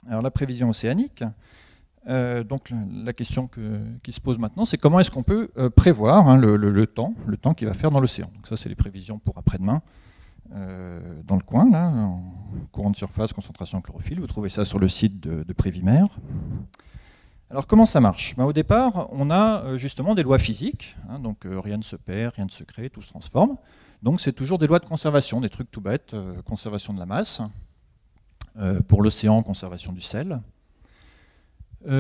Alors la prévision océanique, donc la question qui se pose maintenant, c'est comment est-ce qu'on peut prévoir le temps qu'il va faire dans l'océan. Donc ça, c'est les prévisions pour après-demain, dans le coin, là, en courant de surface, concentration chlorophylle. Vous trouvez ça sur le site de Prévimer. Alors comment ça marche? Au départ, on a justement des lois physiques, donc rien ne se perd, rien ne se crée, tout se transforme. Donc c'est toujours des lois de conservation, des trucs tout bêtes, conservation de la masse, pour l'océan, conservation du sel. Vous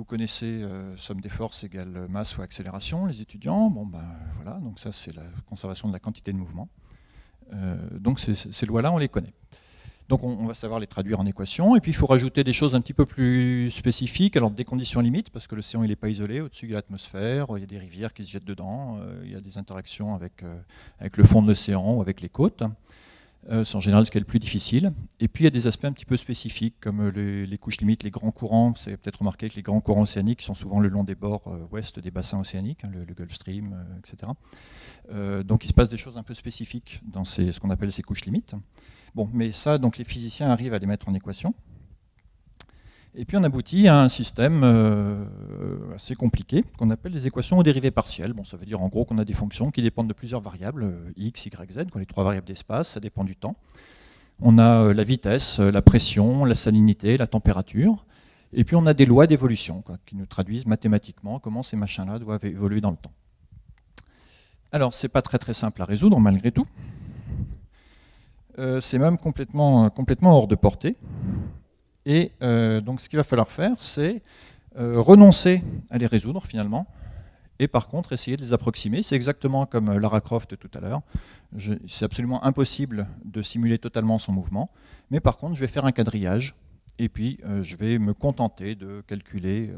connaissez somme des forces égale masse fois accélération, les étudiants. Bon, voilà, donc ça c'est la conservation de la quantité de mouvement. Donc ces lois-là, on les connaît. Donc on va savoir les traduire en équations, et puis il faut rajouter des choses un petit peu plus spécifiques, alors des conditions limites, parce que l'océan il n'est pas isolé, au-dessus il y a l'atmosphère, il y a des rivières qui se jettent dedans, il y a des interactions avec le fond de l'océan ou avec les côtes. C'est en général ce qui est le plus difficile. Et puis il y a des aspects un petit peu spécifiques, comme les couches limites, les grands courants. Vous avez peut-être remarqué que les grands courants océaniques sont souvent le long des bords ouest des bassins océaniques, le Gulf Stream, etc. Donc il se passe des choses un peu spécifiques dans ce qu'on appelle ces couches limites. Bon, mais ça, donc les physiciens arrivent à les mettre en équation. Et puis on aboutit à un système assez compliqué qu'on appelle les équations aux dérivées partielles. Bon, ça veut dire en gros qu'on a des fonctions qui dépendent de plusieurs variables, x, y, z, les trois variables d'espace, ça dépend du temps. On a la vitesse, la pression, la salinité, la température. Et puis on a des lois d'évolution qui nous traduisent mathématiquement comment ces machins-là doivent évoluer dans le temps. Alors c'est pas très simple à résoudre malgré tout. C'est même complètement hors de portée. Et donc ce qu'il va falloir faire, c'est renoncer à les résoudre finalement, et par contre essayer de les approximer. C'est exactement comme Lara Croft tout à l'heure. C'est absolument impossible de simuler totalement son mouvement, mais par contre je vais faire un quadrillage, et puis je vais me contenter de calculer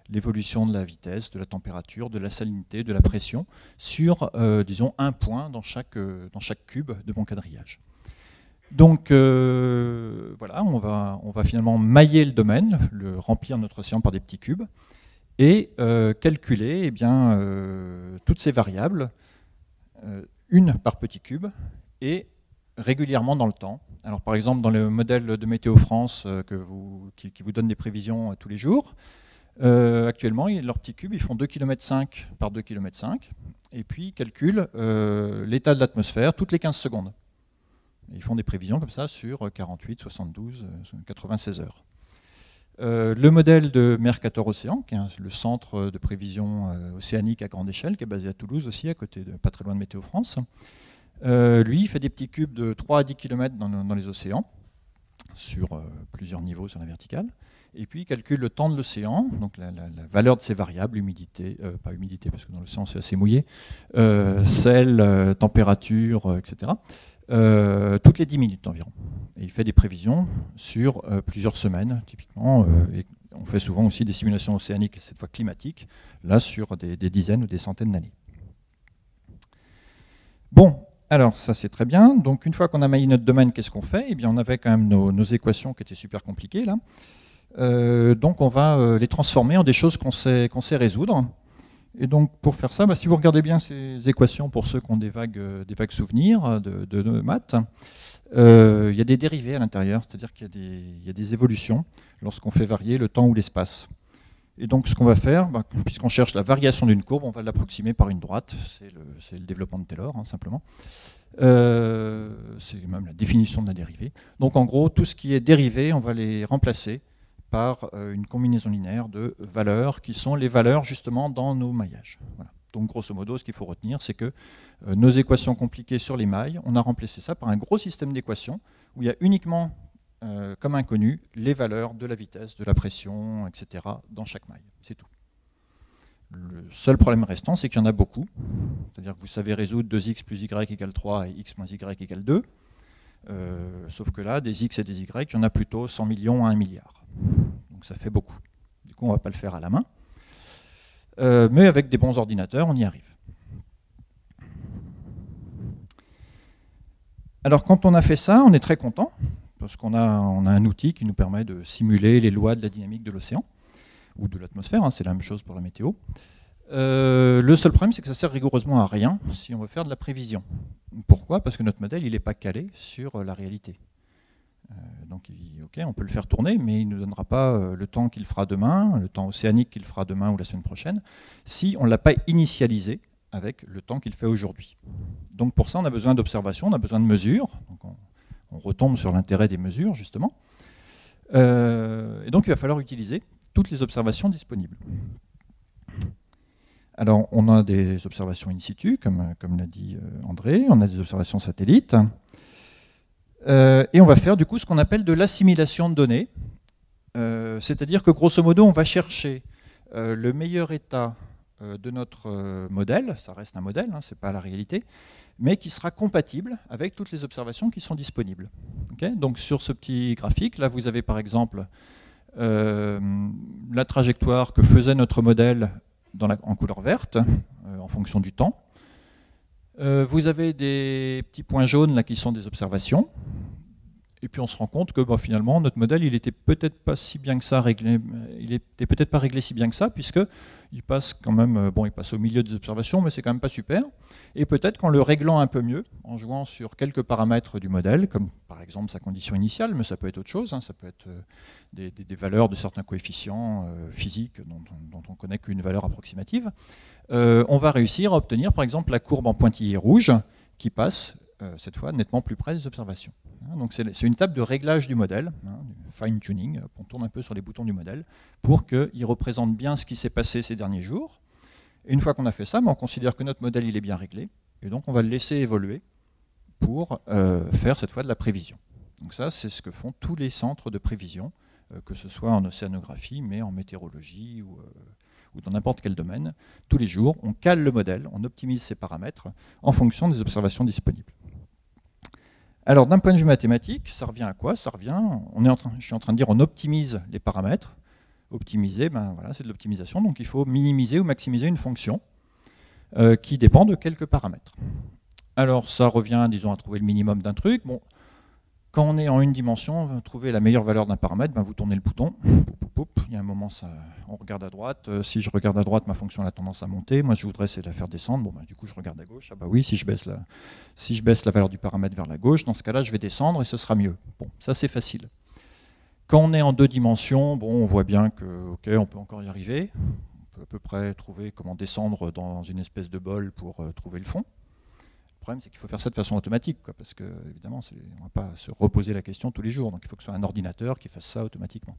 l'évolution de la vitesse, de la température, de la salinité, de la pression, sur, disons, un point dans chaque cube de mon quadrillage. Donc voilà, on va finalement mailler le domaine, remplir notre océan par des petits cubes, et calculer toutes ces variables, une par petit cube, et régulièrement dans le temps. Alors par exemple, dans le modèle de Météo France qui vous donne des prévisions tous les jours, actuellement, leurs petits cubes, ils font 2,5 km par 2,5 km, et puis ils calculent l'état de l'atmosphère toutes les 15 secondes. Ils font des prévisions comme ça sur 48, 72, 96 heures. Le modèle de Mercator Océan, qui est le centre de prévision océanique à grande échelle, qui est basé à Toulouse aussi, à côté pas très loin de Météo France, lui, il fait des petits cubes de 3 à 10 km dans les océans, sur plusieurs niveaux sur la verticale. Et puis il calcule le temps de l'océan, donc la valeur de ces variables, humidité, pas humidité parce que dans l'océan c'est assez mouillé, sel, température, etc. Toutes les 10 minutes environ. Et il fait des prévisions sur plusieurs semaines, typiquement. Et on fait souvent aussi des simulations océaniques, cette fois climatiques, là sur des dizaines ou des centaines d'années. Bon, alors ça c'est très bien. Donc une fois qu'on a maillé notre domaine, qu'est-ce qu'on fait? Eh bien on avait quand même nos équations qui étaient super compliquées là. Donc on va les transformer en des choses qu'on sait résoudre. Et donc pour faire ça, si vous regardez bien ces équations, pour ceux qui ont des vagues souvenirs de maths, il y a des dérivés à l'intérieur, c'est-à-dire qu'il y a des évolutions lorsqu'on fait varier le temps ou l'espace. Et donc ce qu'on va faire, puisqu'on cherche la variation d'une courbe, on va l'approximer par une droite, c'est le développement de Taylor simplement. C'est même la définition de la dérivée. Donc en gros, tout ce qui est dérivé, on va les remplacer par une combinaison linéaire de valeurs qui sont les valeurs justement dans nos maillages. Voilà. Donc grosso modo, ce qu'il faut retenir, c'est que nos équations compliquées sur les mailles, on a remplacé ça par un gros système d'équations où il y a uniquement comme inconnu les valeurs de la vitesse, de la pression, etc. dans chaque maille. C'est tout. Le seul problème restant, c'est qu'il y en a beaucoup. C'est-à-dire que vous savez résoudre 2x plus y égale 3 et x moins y égale 2. Sauf que là, des x et des y, il y en a plutôt 100 millions à 1 milliard. Donc ça fait beaucoup. Du coup, on ne va pas le faire à la main. Mais avec des bons ordinateurs, on y arrive. Alors quand on a fait ça, on est très content, parce qu'on a un outil qui nous permet de simuler les lois de la dynamique de l'océan, ou de l'atmosphère, c'est la même chose pour la météo. Le seul problème, c'est que ça sert rigoureusement à rien si on veut faire de la prévision. Pourquoi? Parce que notre modèle, il n'est pas calé sur la réalité. Donc, ok, on peut le faire tourner, mais il ne nous donnera pas le temps qu'il fera demain, le temps océanique qu'il fera demain ou la semaine prochaine, si on ne l'a pas initialisé avec le temps qu'il fait aujourd'hui. Donc pour ça, on a besoin d'observation, on a besoin de mesures. Donc on retombe sur l'intérêt des mesures, justement. Et donc il va falloir utiliser toutes les observations disponibles. Alors on a des observations in situ, comme l'a dit André, on a des observations satellites. Et on va faire du coup ce qu'on appelle de l'assimilation de données. C'est-à-dire que grosso modo, on va chercher le meilleur état de notre modèle, ça reste un modèle, hein, ce n'est pas la réalité, mais qui sera compatible avec toutes les observations qui sont disponibles. Okay, donc sur ce petit graphique, là vous avez par exemple la trajectoire que faisait notre modèle en couleur verte, en fonction du temps. Vous avez des petits points jaunes là, qui sont des observations. Et puis on se rend compte que finalement notre modèle il était peut-être pas si bien que ça réglé, il était peut-être pas réglé si bien que ça, puisque il passe quand même, il passe au milieu des observations, mais c'est quand même pas super. Et peut-être qu'en le réglant un peu mieux, en jouant sur quelques paramètres du modèle, comme par exemple sa condition initiale, mais ça peut être autre chose, hein, ça peut être des valeurs de certains coefficients physiques dont on connaît qu'une valeur approximative, on va réussir à obtenir par exemple la courbe en pointillé rouge qui passe cette fois nettement plus près des observations. Donc c'est une étape de réglage du modèle, fine-tuning, on tourne un peu sur les boutons du modèle, pour qu'il représente bien ce qui s'est passé ces derniers jours. Et une fois qu'on a fait ça, on considère que notre modèle il est bien réglé, et donc on va le laisser évoluer pour faire cette fois de la prévision. Donc ça, c'est ce que font tous les centres de prévision, que ce soit en océanographie, mais en météorologie ou dans n'importe quel domaine. Tous les jours, on cale le modèle, on optimise ses paramètres en fonction des observations disponibles. Alors, d'un point de vue mathématique, ça revient à quoi? Ça revient, je suis en train de dire, on optimise les paramètres. Optimiser, voilà, c'est de l'optimisation, donc il faut minimiser ou maximiser une fonction qui dépend de quelques paramètres. Alors, ça revient, disons, à trouver le minimum d'un truc. Bon, quand on est en une dimension, vous trouvez la meilleure valeur d'un paramètre, vous tournez le bouton. Il y a un moment, on regarde à droite. Si je regarde à droite, ma fonction a tendance à monter. Moi, je voudrais, c'est la faire descendre. Bon, du coup, je regarde à gauche. Ah bah oui, si je baisse la valeur du paramètre vers la gauche, dans ce cas-là, je vais descendre et ce sera mieux. Bon, ça, c'est facile. Quand on est en deux dimensions, on voit bien que, ok, on peut encore y arriver. On peut à peu près trouver comment descendre dans une espèce de bol pour trouver le fond. Le problème, c'est qu'il faut faire ça de façon automatique, parce que, évidemment, on ne va pas se reposer la question tous les jours. Donc, il faut que ce soit un ordinateur qui fasse ça automatiquement.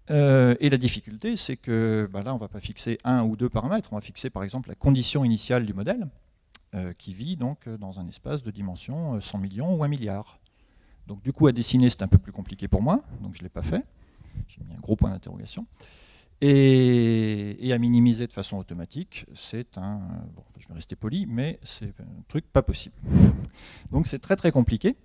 Et la difficulté, c'est que là, on ne va pas fixer un ou deux paramètres. On va fixer, par exemple, la condition initiale du modèle, qui vit donc dans un espace de dimension 100 millions ou 1 milliard. Donc, du coup, à dessiner, c'est un peu plus compliqué pour moi. Donc, je ne l'ai pas fait. J'ai mis un gros point d'interrogation. Et à minimiser de façon automatique, c'est je vais rester poli, mais c'est un truc pas possible. Donc c'est très très compliqué.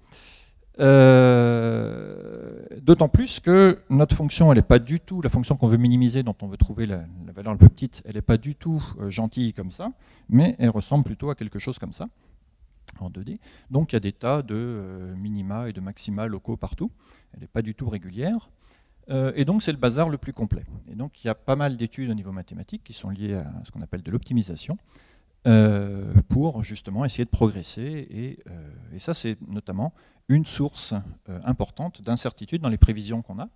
D'autant plus que notre fonction, elle n'est pas du tout, la fonction qu'on veut minimiser, dont on veut trouver la valeur la plus petite, elle n'est pas du tout gentille comme ça, mais elle ressemble plutôt à quelque chose comme ça, en 2D. Donc il y a des tas de minima et de maxima locaux partout. Elle n'est pas du tout régulière. Et donc c'est le bazar le plus complet. Et donc il y a pas mal d'études au niveau mathématique qui sont liées à ce qu'on appelle de l'optimisation pour justement essayer de progresser. Et ça c'est notamment une source importante d'incertitude dans les prévisions qu'on a.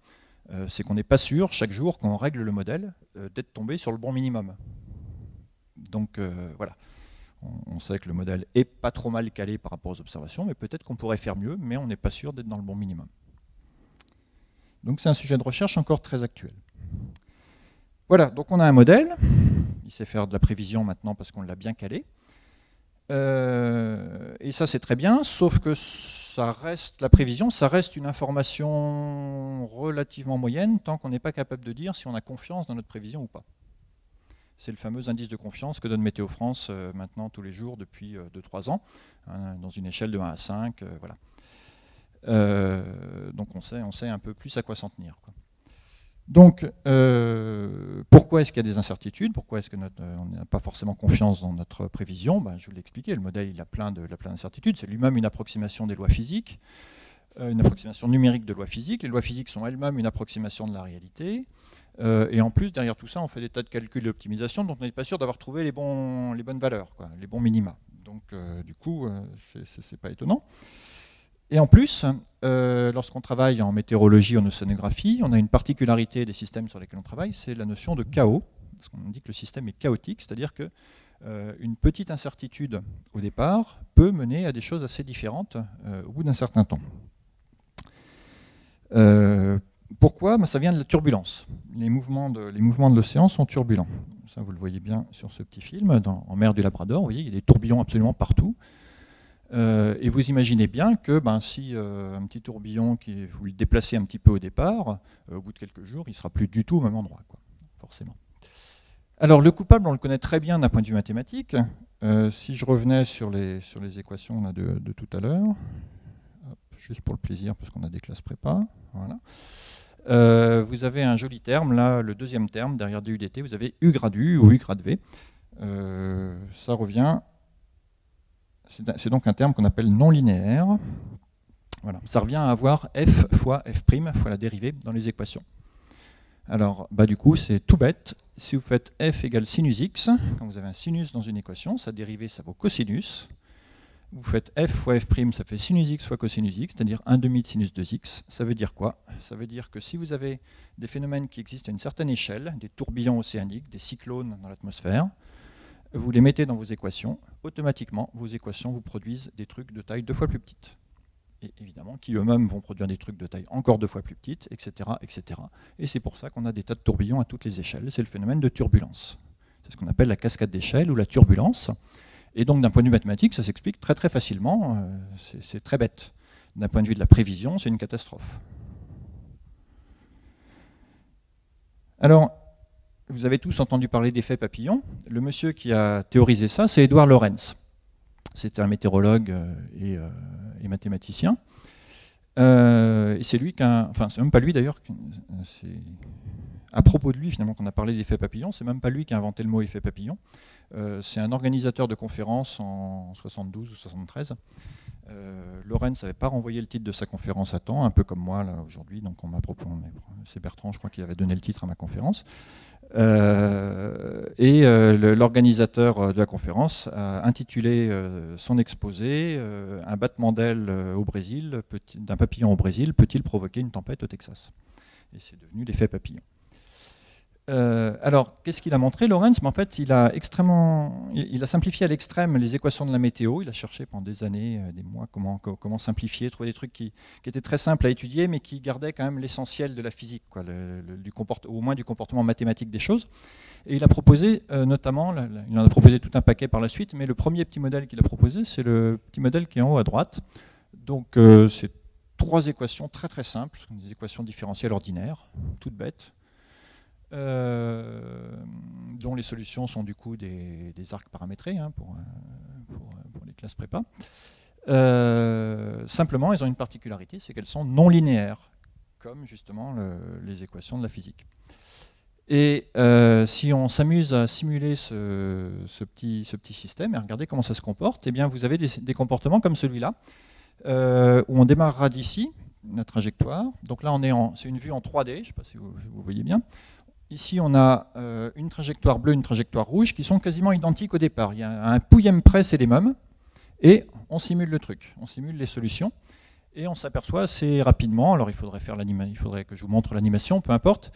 C'est qu'on n'est pas sûr chaque jour quand on règle le modèle d'être tombé sur le bon minimum. Donc voilà. On sait que le modèle est pas trop mal calé par rapport aux observations, mais peut-être qu'on pourrait faire mieux, mais on n'est pas sûr d'être dans le bon minimum. Donc c'est un sujet de recherche encore très actuel. Voilà, donc on a un modèle. Il sait faire de la prévision maintenant parce qu'on l'a bien calé. Et ça c'est très bien, sauf que la prévision, ça reste une information relativement moyenne tant qu'on n'est pas capable de dire si on a confiance dans notre prévision ou pas. C'est le fameux indice de confiance que donne Météo France maintenant tous les jours depuis 2-3 ans, hein, dans une échelle de 1 à 5, voilà. Donc on sait un peu plus à quoi s'en tenir, quoi. Donc pourquoi est-ce qu'il y a des incertitudes? Pourquoi est-ce qu'on n'a pas forcément confiance dans notre prévision? Je vous l'ai expliqué, le modèle il a plein d'incertitudes, c'est lui-même une approximation des lois physiques, une approximation numérique de lois physiques. Les lois physiques sont elles-mêmes une approximation de la réalité, et en plus derrière tout ça on fait des tas de calculs d'optimisation dont on n'est pas sûr d'avoir trouvé les bonnes valeurs, quoi, les bons minima. Donc du coup c'est pas étonnant. Et en plus, lorsqu'on travaille en météorologie, en océanographie, on a une particularité des systèmes sur lesquels on travaille, c'est la notion de chaos. Parce qu'on dit que le système est chaotique, c'est-à-dire que une petite incertitude au départ peut mener à des choses assez différentes au bout d'un certain temps. Pourquoi? Ça vient de la turbulence. Les mouvements de l'océan sont turbulents. Ça, vous le voyez bien sur ce petit film, en mer du Labrador. Vous voyez, il y a des tourbillons absolument partout. Et vous imaginez bien que si un petit tourbillon, vous le déplacez un petit peu au départ, au bout de quelques jours, il ne sera plus du tout au même endroit, quoi, forcément. Alors, le coupable, on le connaît très bien d'un point de vue mathématique. Si je revenais sur les équations là, de tout à l'heure, juste pour le plaisir, parce qu'on a des classes prépa, voilà. Vous avez un joli terme, là, le deuxième terme, derrière du dt, vous avez U grade U ou U grade V. Ça revient, c'est donc un terme qu'on appelle non linéaire. Voilà. Ça revient à avoir f fois f' fois la dérivée dans les équations. Alors, du coup, c'est tout bête. Si vous faites f égale sinus x, quand vous avez un sinus dans une équation, sa dérivée, ça vaut cosinus. Vous faites f fois f', ça fait sinus x fois cosinus x, c'est-à-dire 1 demi de sinus 2x. Ça veut dire quoi? Ça veut dire que si vous avez des phénomènes qui existent à une certaine échelle, des tourbillons océaniques, des cyclones dans l'atmosphère, vous les mettez dans vos équations, automatiquement, vos équations vous produisent des trucs de taille 2 fois plus petite. Et évidemment, qui eux-mêmes vont produire des trucs de taille encore 2 fois plus petite, etc. etc. Et c'est pour ça qu'on a des tas de tourbillons à toutes les échelles. C'est le phénomène de turbulence. C'est ce qu'on appelle la cascade d'échelle ou la turbulence. Et donc, d'un point de vue mathématique, ça s'explique très très facilement. C'est très bête. D'un point de vue de la prévision, c'est une catastrophe. Alors, vous avez tous entendu parler d'effet papillon. Le monsieur qui a théorisé ça, c'est Edward Lorenz. C'était un météorologue et mathématicien. Et c'est lui enfin, c'est même pas lui d'ailleurs. À propos de lui, finalement, qu'on a parlé d'effet papillon, c'est même pas lui qui a inventé le mot effet papillon. C'est un organisateur de conférences en 72 ou 73. Lorenz n'avait pas renvoyé le titre de sa conférence à temps, un peu comme moi là aujourd'hui. Donc on m'a proposé, c'est Bertrand, je crois, qui avait donné le titre à ma conférence. L'organisateur de la conférence a intitulé son exposé Un battement d'aile au Brésil, d'un papillon au Brésil, peut-il provoquer une tempête au Texas? Et c'est devenu l'effet papillon. Alors, qu'est-ce qu'il a montré, Lorenz? En fait, il a simplifié à l'extrême les équations de la météo. Il a cherché pendant des années, des mois, comment simplifier, trouver des trucs qui étaient très simples à étudier, mais qui gardaient quand même l'essentiel de la physique, quoi, au moins du comportement mathématique des choses. Et il a proposé, notamment, il en a proposé tout un paquet par la suite, mais le premier petit modèle qu'il a proposé, c'est le petit modèle qui est en haut à droite. Donc, c'est 3 équations très très simples, des équations différentielles ordinaires, toutes bêtes, dont les solutions sont du coup des arcs paramétrés pour les classes prépa. Simplement, elles ont une particularité, c'est qu'elles sont non linéaires, comme justement les équations de la physique. Et si on s'amuse à simuler ce petit système et à regarder comment ça se comporte, eh bien vous avez des comportements comme celui-là, où on démarrera d'ici, la trajectoire. Donc là, c'est une vue en 3D, je ne sais pas si vous voyez bien. Ici, on a une trajectoire bleue, une trajectoire rouge, qui sont quasiment identiques au départ. Il y a un pouillème près, c'est les mêmes. Et on simule le truc, on simule les solutions. Et on s'aperçoit assez rapidement, alors il faudrait que je vous montre l'animation, peu importe,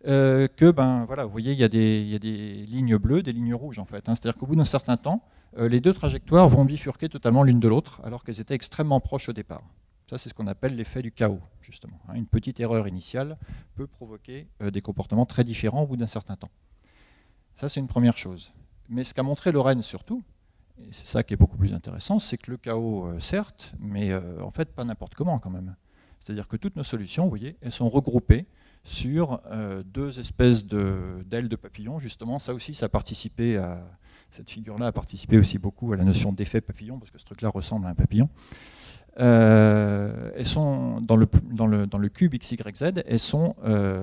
que, voilà, vous voyez, il y a des lignes bleues, des lignes rouges, en fait. C'est-à-dire qu'au bout d'un certain temps, les 2 trajectoires vont bifurquer totalement l'une de l'autre, alors qu'elles étaient extrêmement proches au départ. Ça, c'est ce qu'on appelle l'effet du chaos, justement. Une petite erreur initiale peut provoquer des comportements très différents au bout d'un certain temps. Ça, c'est une première chose. Mais ce qu'a montré Lorenz surtout, et c'est ça qui est beaucoup plus intéressant, c'est que le chaos, certes, mais en fait, pas n'importe comment quand même. C'est-à-dire que toutes nos solutions, vous voyez, elles sont regroupées sur 2 espèces d'ailes de papillon. Justement, ça aussi, ça a participé à... Cette figure-là a participé aussi beaucoup à la notion d'effet papillon, parce que ce truc-là ressemble à un papillon. Elles sont dans le cube XYZ, elles sont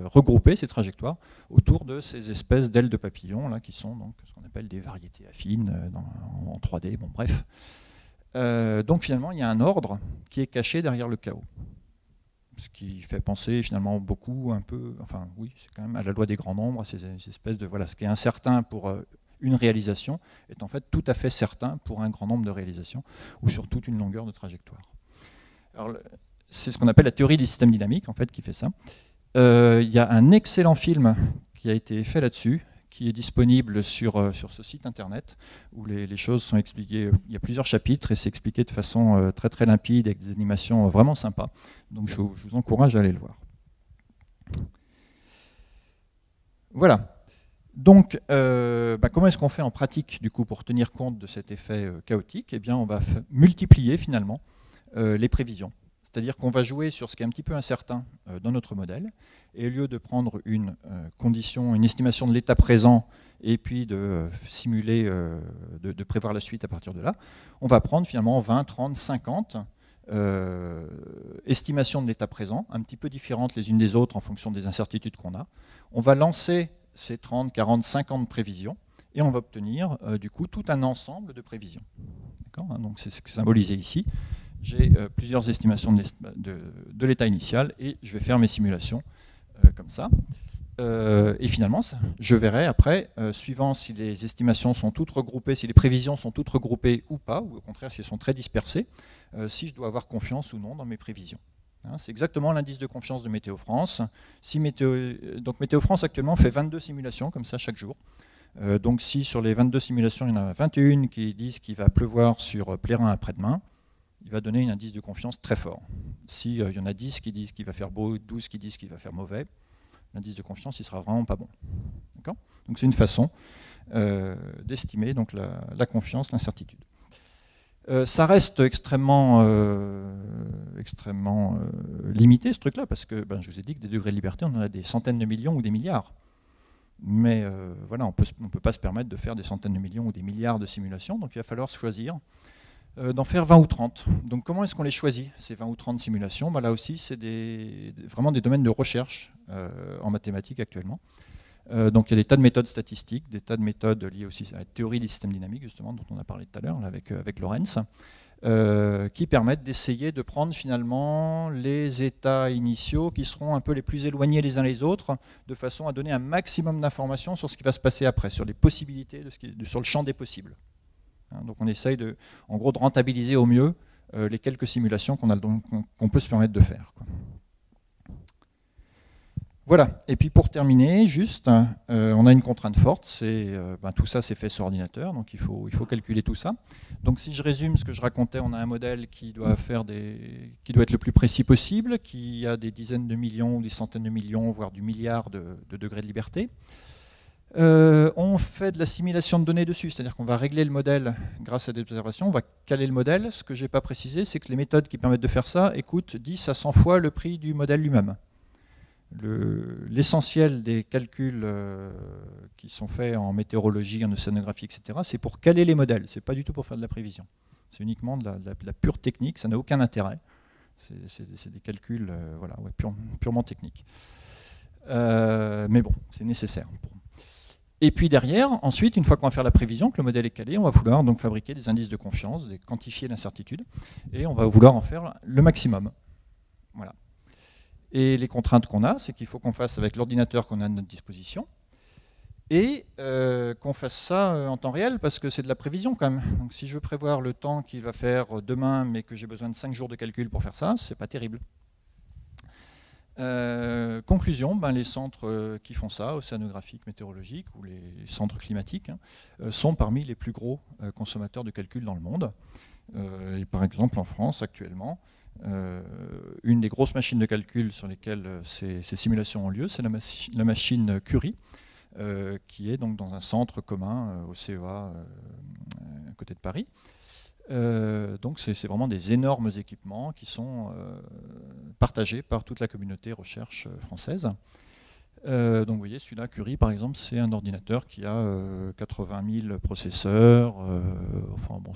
regroupées, ces trajectoires, autour de ces espèces d'ailes de papillon, là, qui sont donc ce qu'on appelle des variétés affines en 3D, bon bref. Donc finalement, il y a un ordre qui est caché derrière le chaos. Ce qui fait penser finalement beaucoup, un peu, enfin oui, c'est quand même à la loi des grands nombres, à ces espèces de, voilà, ce qui est incertain pour une réalisation est en fait tout à fait certain pour un grand nombre de réalisations, ou sur toute une longueur de trajectoire. Alors, c'est ce qu'on appelle la théorie des systèmes dynamiques, en fait, qui fait ça. Il y a un excellent film qui a été fait là-dessus, qui est disponible sur ce site internet, où les choses sont expliquées. Il y a plusieurs chapitres et c'est expliqué de façon très très limpide, avec des animations vraiment sympas. Donc je vous encourage à aller le voir. Voilà. Donc, comment est-ce qu'on fait en pratique, du coup, pour tenir compte de cet effet chaotique? Eh bien, on va multiplier, finalement, les prévisions. C'est-à-dire qu'on va jouer sur ce qui est un petit peu incertain dans notre modèle, et au lieu de prendre une condition, une estimation de l'état présent, et puis de simuler, de prévoir la suite à partir de là, on va prendre finalement 20, 30, 50 estimations de l'état présent, un petit peu différentes les unes des autres en fonction des incertitudes qu'on a. On va lancer ces 30, 40, 50 prévisions, et on va obtenir du coup tout un ensemble de prévisions. Donc c'est ce qui est symbolisé ici. J'ai plusieurs estimations de l'état initial, et je vais faire mes simulations comme ça. Et finalement, je verrai après, suivant si les estimations sont toutes regroupées, si les prévisions sont toutes regroupées ou pas, ou au contraire si elles sont très dispersées, si je dois avoir confiance ou non dans mes prévisions. C'est exactement l'indice de confiance de Météo France. Donc Météo France actuellement fait 22 simulations comme ça chaque jour. Donc si sur les 22 simulations, il y en a 21 qui disent qu'il va pleuvoir sur Plérin après-demain, il va donner un indice de confiance très fort. S'il y en a 10 qui disent qu'il va faire beau, 12 qui disent qu'il va faire mauvais, l'indice de confiance, il sera vraiment pas bon. Donc c'est une façon d'estimer donc la confiance, l'incertitude. Ça reste extrêmement limité, ce truc-là, parce que je vous ai dit que des degrés de liberté, on en a des centaines de millions ou des milliards. Mais voilà, on ne peut pas se permettre de faire des centaines de millions ou des milliards de simulations, donc il va falloir choisir d'en faire 20 ou 30. Donc comment est-ce qu'on les choisit, ces 20 ou 30 simulations? Là aussi, c'est vraiment des domaines de recherche en mathématiques actuellement. Donc il y a des tas de méthodes statistiques, des tas de méthodes liées aussi à la théorie des systèmes dynamiques, justement, dont on a parlé tout à l'heure avec Lorentz, qui permettent d'essayer de prendre finalement les états initiaux qui seront un peu les plus éloignés les uns les autres, de façon à donner un maximum d'informations sur ce qui va se passer après, sur les possibilités, sur le champ des possibles. Donc on essaye en gros de rentabiliser au mieux les quelques simulations qu'on peut se permettre de faire. Voilà, et puis pour terminer, juste, on a une contrainte forte, c'est tout ça c'est fait sur ordinateur, donc il faut calculer tout ça. Donc si je résume ce que je racontais, on a un modèle qui doit être le plus précis possible, qui a des dizaines de millions ou des centaines de millions, voire du milliard de degrés de liberté. On fait de l'assimilation de données dessus, c'est-à-dire qu'on va régler le modèle grâce à des observations, on va caler le modèle. Ce que je n'ai pas précisé, c'est que les méthodes qui permettent de faire ça coûtent 10 à 100 fois le prix du modèle lui-même. L'essentiel des calculs qui sont faits en météorologie, en océanographie, etc., c'est pour caler les modèles, c'est pas du tout pour faire de la prévision. C'est uniquement de la pure technique, ça n'a aucun intérêt. C'est des calculs purement techniques. Mais bon, c'est nécessaire. Et puis derrière, ensuite, une fois qu'on va faire la prévision, que le modèle est calé, on va vouloir donc fabriquer des indices de confiance, quantifier l'incertitude, et on va vouloir en faire le maximum. Voilà. Et les contraintes qu'on a, c'est qu'il faut qu'on fasse avec l'ordinateur qu'on a à notre disposition, et qu'on fasse ça en temps réel, parce que c'est de la prévision quand même. Donc si je veux prévoir le temps qu'il va faire demain, mais que j'ai besoin de 5 jours de calcul pour faire ça, c'est pas terrible. Conclusion, les centres qui font ça, océanographiques, météorologiques ou les centres climatiques, sont parmi les plus gros consommateurs de calcul dans le monde. Et par exemple en France actuellement, une des grosses machines de calcul sur lesquelles ces simulations ont lieu, c'est la machine Curie, qui est donc dans un centre commun au CEA à côté de Paris. Donc c'est vraiment des énormes équipements qui sont partagés par toute la communauté recherche française. Donc vous voyez, celui-là, Curie, par exemple, c'est un ordinateur qui a 80 000 processeurs.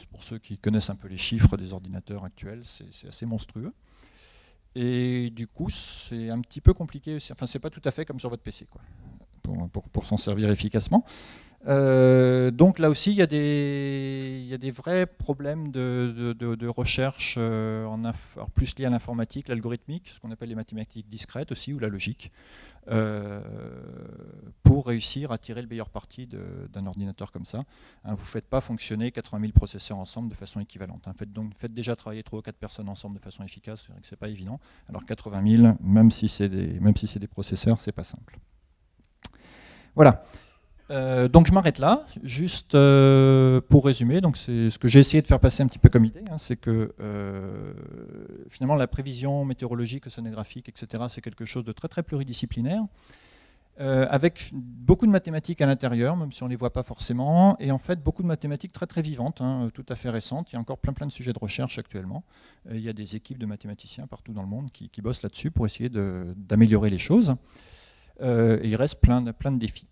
Pour ceux qui connaissent un peu les chiffres des ordinateurs actuels, c'est assez monstrueux. Et du coup, c'est un petit peu compliqué aussi. Enfin, c'est pas tout à fait comme sur votre PC, quoi, pour s'en servir efficacement. Donc là aussi, il y a des vrais problèmes de recherche alors plus liés à l'informatique, l'algorithmique, ce qu'on appelle les mathématiques discrètes aussi, ou la logique, pour réussir à tirer le meilleur parti d'un ordinateur comme ça. Hein, vous ne faites pas fonctionner 80 000 processeurs ensemble de façon équivalente. Hein. Faites déjà travailler 3 ou 4 personnes ensemble de façon efficace, c'est vrai que ce n'est pas évident. Alors 80 000, même si c'est des processeurs, ce n'est pas simple. Voilà. Donc je m'arrête là, juste pour résumer. Donc c'est ce que j'ai essayé de faire passer un petit peu comme idée, hein, c'est que finalement la prévision météorologique, océanographique, etc., c'est quelque chose de très très pluridisciplinaire, avec beaucoup de mathématiques à l'intérieur, même si on ne les voit pas forcément, et en fait beaucoup de mathématiques très très vivantes, hein, tout à fait récentes. Il y a encore plein de sujets de recherche actuellement. Il y a des équipes de mathématiciens partout dans le monde qui bossent là-dessus pour essayer d'améliorer les choses. Et il reste plein de défis.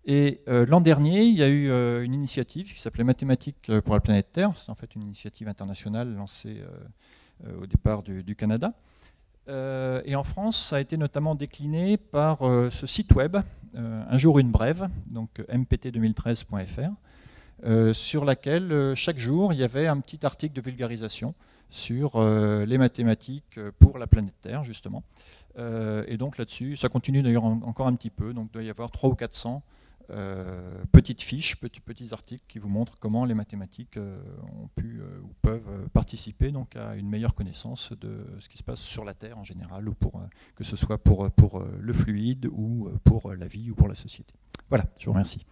Et l'an dernier, il y a eu une initiative qui s'appelait Mathématiques pour la planète Terre. C'est en fait une initiative internationale lancée au départ du Canada. Et en France, ça a été notamment décliné par ce site web, Un jour une brève, donc mpt2013.fr, sur laquelle chaque jour, il y avait un petit article de vulgarisation sur les mathématiques pour la planète Terre, justement. Et donc là-dessus, ça continue d'ailleurs encore un petit peu, donc il doit y avoir 300 ou 400 petites fiches, petits articles qui vous montrent comment les mathématiques ont pu ou peuvent participer donc à une meilleure connaissance de ce qui se passe sur la Terre en général, ou que ce soit pour le fluide ou pour la vie ou pour la société. Voilà, je vous remercie.